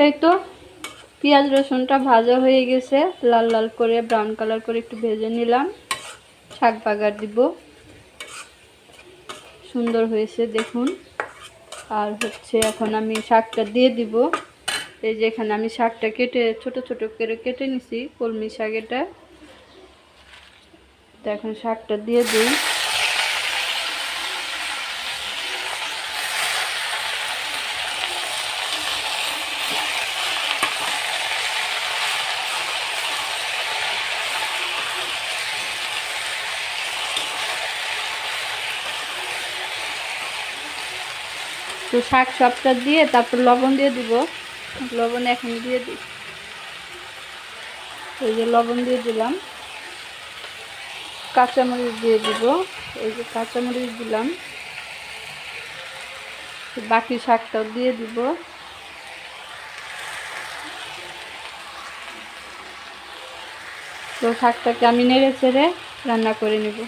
এই তো পেঁয়াজ রসুনটা ভাজা হয়ে গেছে, লাল লাল করে ব্রাউন কালার করে একটু ভেজে নিলাম। শাক বাগার দিব, সুন্দর হয়েছে দেখুন। আর হচ্ছে এখন আমি শাকটা দিয়ে দিব। এই যে এখানে আমি শাকটা কেটে ছোট ছোট করে কেটে নিছি, কলমি শাক এটা। তো এখন শাকটা দিয়ে দিই। তো শাক সবটা দিয়ে তারপর লবণ দিয়ে দিব। লবণ এখন দিয়ে দিই। এই যে লবণ দিয়ে দিলাম। কাঁচামরিচ দিয়ে দিব। এই যে কাঁচামরিচ দিলাম। বাকি শাকটাও দিয়ে দিব। তো শাকটাকে আমি নেড়ে চেড়ে রান্না করে নেব।